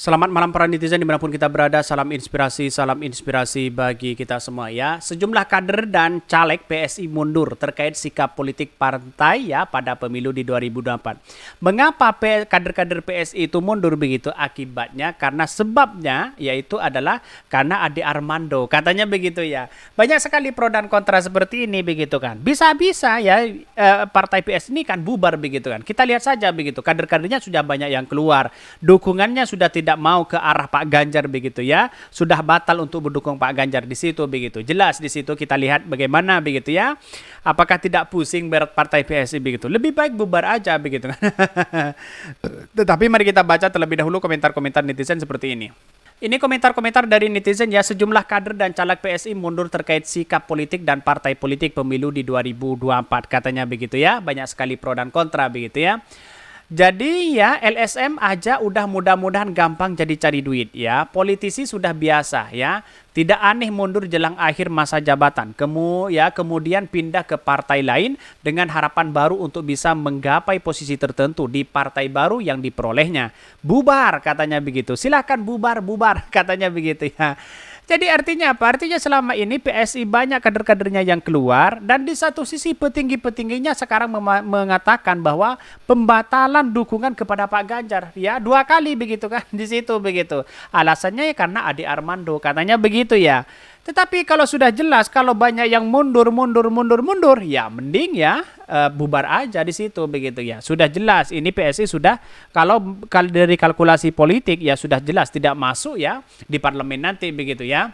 Selamat malam para netizen dimanapun kita berada, salam inspirasi bagi kita semua ya. Sejumlah kader dan caleg PSI mundur terkait sikap politik partai ya pada pemilu di 2024. Mengapa kader-kader PSI itu mundur begitu? Akibatnya karena sebabnya yaitu adalah karena Ade Armando, katanya begitu ya. Banyak sekali pro dan kontra seperti ini begitu kan. Bisa-bisa ya partai PSI ini kan bubar begitu kan. Kita lihat saja begitu, kader-kadernya sudah banyak yang keluar, dukungannya sudah tidak mau ke arah Pak Ganjar begitu ya, sudah batal untuk mendukung Pak Ganjar di situ begitu. Jelas di situ kita lihat bagaimana begitu ya. Apakah tidak pusing berat partai PSI begitu? Lebih baik bubar aja begitu kan. Tetapi mari kita baca terlebih dahulu komentar-komentar netizen seperti ini. Ini komentar-komentar dari netizen ya, sejumlah kader dan caleg PSI mundur terkait sikap politik dan partai politik pemilu di 2024, katanya begitu ya. Banyak sekali pro dan kontra begitu ya. Jadi ya LSM aja udah mudah-mudahan gampang jadi cari duit ya. Politisi sudah biasa ya. Tidak aneh mundur jelang akhir masa jabatan. Kemudian pindah ke partai lain dengan harapan baru untuk bisa menggapai posisi tertentu di partai baru yang diperolehnya. Bubar katanya begitu. Silahkan bubar katanya begitu ya. Jadi artinya apa? Artinya selama ini PSI banyak kader-kadernya yang keluar, dan di satu sisi petinggi-petingginya sekarang mengatakan bahwa pembatalan dukungan kepada Pak Ganjar ya 2 kali begitu kan di situ begitu. Alasannya ya karena Ade Armando, katanya begitu ya. Tetapi kalau sudah jelas, kalau banyak yang mundur, ya mending ya bubar aja di situ begitu ya. Sudah jelas ini PSI sudah, kalau dari kalkulasi politik ya sudah jelas tidak masuk ya di parlemen nanti begitu ya.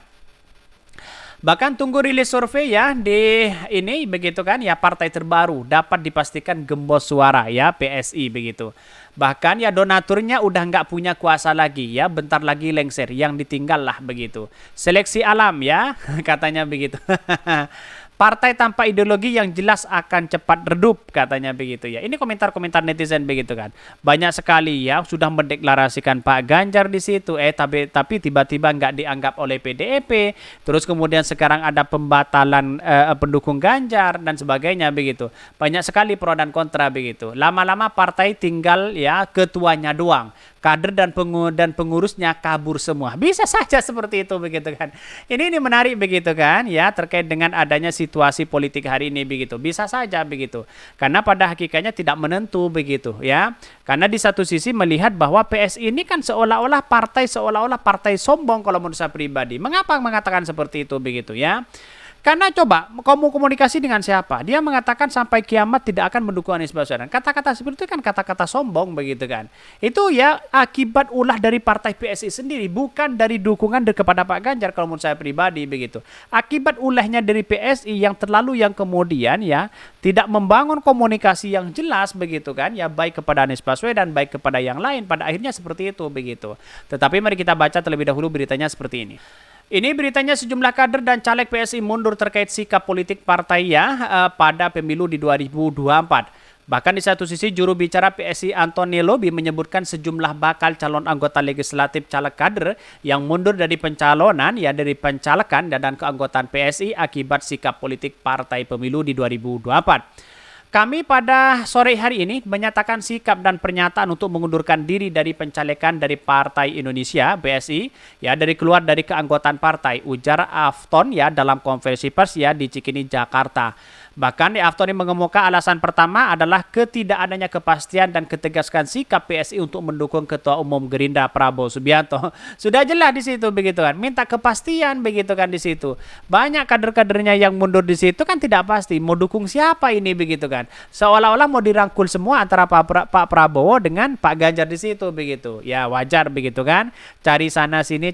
Bahkan tunggu rilis survei ya di ini begitu kan ya, partai terbaru dapat dipastikan gembos suara ya PSI begitu. Bahkan ya donaturnya udah nggak punya kuasa lagi ya, bentar lagi lengser, yang ditinggal lah begitu. Seleksi alam ya katanya begitu. Partai tanpa ideologi yang jelas akan cepat redup, katanya begitu ya. Ini komentar-komentar netizen begitu kan. Banyak sekali ya sudah mendeklarasikan Pak Ganjar di situ, tapi tiba-tiba nggak dianggap oleh PDIP. Terus kemudian sekarang ada pembatalan pendukung Ganjar dan sebagainya begitu. Banyak sekali pro dan kontra begitu. Lama-lama partai tinggal ya ketuanya doang. Kader dan pengurusnya kabur semua. Bisa saja seperti itu begitu kan. Ini menarik begitu kan ya, terkait dengan adanya situasi politik hari ini begitu. Bisa saja begitu. Karena pada hakikatnya tidak menentu begitu ya. Karena di satu sisi melihat bahwa PSI ini kan seolah-olah partai sombong kalau menurut saya pribadi. Mengapa mengatakan seperti itu begitu ya? Karena coba kamu komunikasi dengan siapa? Dia mengatakan sampai kiamat tidak akan mendukung Anies Baswedan. Kata-kata seperti itu kan kata-kata sombong begitu kan. Itu ya akibat ulah dari partai PSI sendiri, bukan dari dukungan kepada Pak Ganjar kalau menurut saya pribadi begitu. Akibat ulahnya dari PSI yang kemudian ya tidak membangun komunikasi yang jelas begitu kan ya, baik kepada Anies Baswedan baik kepada yang lain, pada akhirnya seperti itu begitu. Tetapi mari kita baca terlebih dahulu beritanya seperti ini. Ini beritanya, sejumlah kader dan caleg PSI mundur terkait sikap politik partai ya pada pemilu di 2024. Bahkan di satu sisi juru bicara PSI Antoni Lobi menyebutkan sejumlah bakal calon anggota legislatif caleg kader yang mundur dari pencalonan ya, dari pencalekan dan keanggotaan PSI akibat sikap politik partai pemilu di 2024. Kami pada sore hari ini menyatakan sikap dan pernyataan untuk mengundurkan diri dari pencalekan dari Partai Indonesia (PSI) ya, dari keluar dari keanggotaan partai, ujar Afton ya dalam konferensi pers ya di Cikini, Jakarta. Bahkan Afton mengemuka alasan pertama adalah ketidakadanya kepastian dan ketegasan sikap PSI untuk mendukung Ketua Umum Gerindra Prabowo Subianto. Sudah jelas di situ begitu kan, minta kepastian begitu kan di situ. Banyak kader-kadernya yang mundur di situ kan tidak pasti mau dukung siapa ini begitu kan. Seolah-olah mau dirangkul semua antara Pak Prabowo dengan Pak Ganjar di situ begitu. Ya wajar begitu kan. Cari sana sini,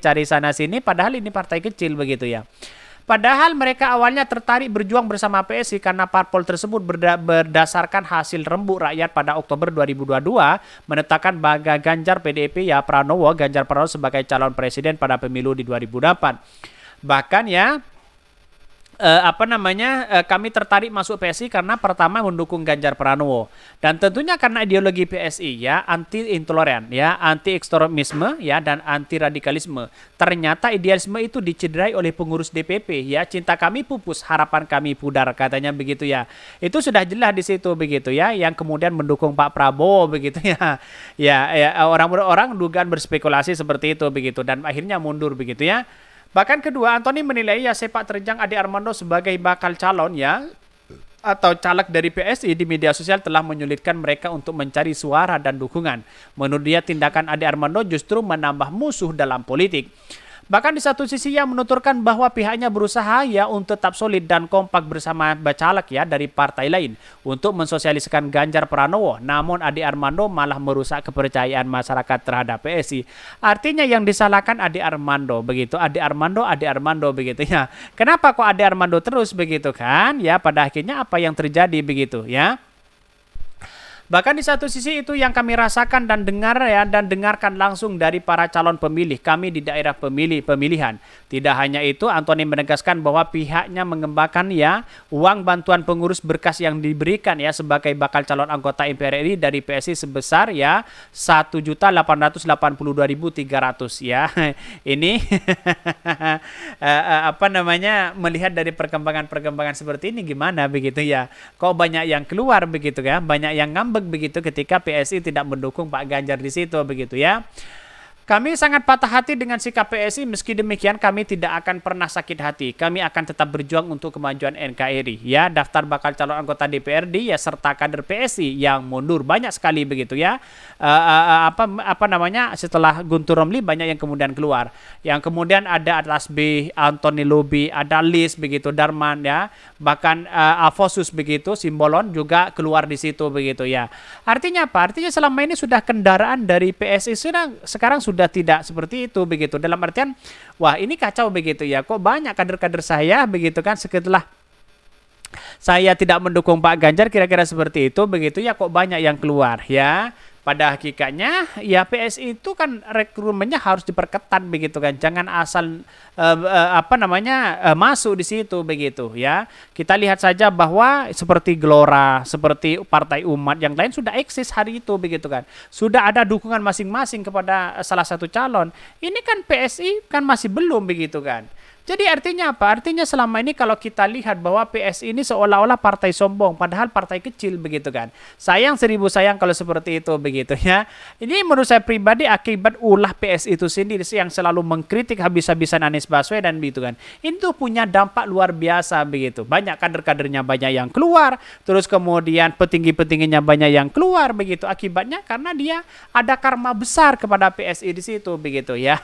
padahal ini partai kecil begitu ya. Padahal mereka awalnya tertarik berjuang bersama PSI karena parpol tersebut berdasarkan hasil rembuk rakyat pada Oktober 2022 menetapkan Ganjar PDIP ya Ganjar Pranowo sebagai calon presiden pada pemilu di 2024. Bahkan ya kami tertarik masuk PSI karena pertama mendukung Ganjar Pranowo dan tentunya karena ideologi PSI ya anti intoleran ya anti ekstremisme ya dan anti radikalisme. Ternyata idealisme itu dicederai oleh pengurus DPP ya, cinta kami pupus harapan kami pudar katanya begitu ya. Itu sudah jelas di situ begitu ya, yang kemudian mendukung Pak Prabowo begitu ya. Orang-orang dugaan berspekulasi seperti itu begitu dan akhirnya mundur begitu ya. Bahkan kedua, Anthony menilai ya sepak terjang Ade Armando sebagai bakal calon ya atau caleg dari PSI di media sosial telah menyulitkan mereka untuk mencari suara dan dukungan. Menurut dia tindakan Ade Armando justru menambah musuh dalam politik. Bahkan di satu sisi ia menuturkan bahwa pihaknya berusaha ya untuk tetap solid dan kompak bersama bacalek ya dari partai lain untuk mensosialisasikan Ganjar Pranowo. Namun Ade Armando malah merusak kepercayaan masyarakat terhadap PSI. Artinya yang disalahkan Ade Armando begitu, Ade Armando begitu ya. Kenapa kok Ade Armando terus begitu kan? Ya pada akhirnya apa yang terjadi begitu ya. Bahkan di satu sisi itu yang kami rasakan dan dengar ya dan dengarkan langsung dari para calon pemilih kami di daerah pemilihan. Tidak hanya itu, Anthony menegaskan bahwa pihaknya mengembangkan ya uang bantuan pengurus berkas yang diberikan ya sebagai bakal calon anggota MPR RI dari PSI sebesar ya 1.882.300 ya. Ini melihat dari perkembangan seperti ini gimana begitu ya. Kok banyak yang keluar begitu ya, banyak yang ngambek begitu ketika PSI tidak mendukung Pak Ganjar di situ begitu ya. Kami sangat patah hati dengan sikap PSI, meski demikian kami tidak akan pernah sakit hati. Kami akan tetap berjuang untuk kemajuan NKRI. Ya, daftar bakal calon anggota DPRD ya serta kader PSI yang mundur banyak sekali begitu ya. Setelah Guntur Romli banyak yang kemudian keluar. Yang kemudian ada Atlas B, Anthony Lobi, ada Lis begitu, Darman ya. Bahkan Avosus begitu, Simbolon juga keluar di situ begitu ya. Artinya apa? Artinya selama ini sudah kendaraan dari PSI sekarang sudah tidak seperti itu begitu. Dalam artian wah ini kacau begitu ya. Kok banyak kader-kader saya begitu kan setelah saya tidak mendukung Pak Ganjar kira-kira seperti itu begitu ya, kok banyak yang keluar ya. Pada hakikatnya ya PSI itu kan rekrutmennya harus diperketat begitu kan. Jangan asal masuk di situ begitu ya. Kita lihat saja bahwa seperti Gelora, seperti Partai Umat yang lain sudah eksis hari itu begitu kan. Sudah ada dukungan masing-masing kepada salah satu calon. Ini kan PSI kan masih belum begitu kan. Jadi artinya apa? Artinya selama ini kalau kita lihat bahwa PSI ini seolah-olah partai sombong, padahal partai kecil begitu kan. Sayang seribu sayang kalau seperti itu begitu ya. Ini menurut saya pribadi akibat ulah PSI itu sendiri yang selalu mengkritik habis-habisan Anies Baswedan begitu kan. Itu punya dampak luar biasa begitu. Banyak kader-kadernya banyak yang keluar, terus kemudian petinggi-petingginya banyak yang keluar begitu. Akibatnya karena dia ada karma besar kepada PSI di situ begitu ya.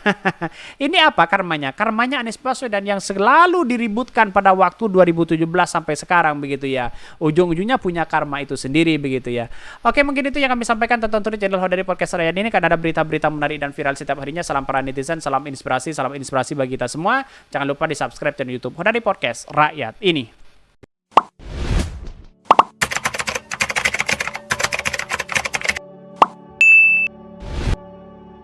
Ini apa karmanya? Karmanya Anies Baswedan dan yang selalu diributkan pada waktu 2017 sampai sekarang begitu ya. Ujung-ujungnya punya karma itu sendiri begitu ya. Oke, mungkin itu yang kami sampaikan tonton di channel Hodari Podcast Rakyat ini karena ada berita-berita menarik dan viral setiap harinya. Salam para netizen, salam inspirasi bagi kita semua. Jangan lupa di subscribe channel YouTube Hodari Podcast Rakyat ini.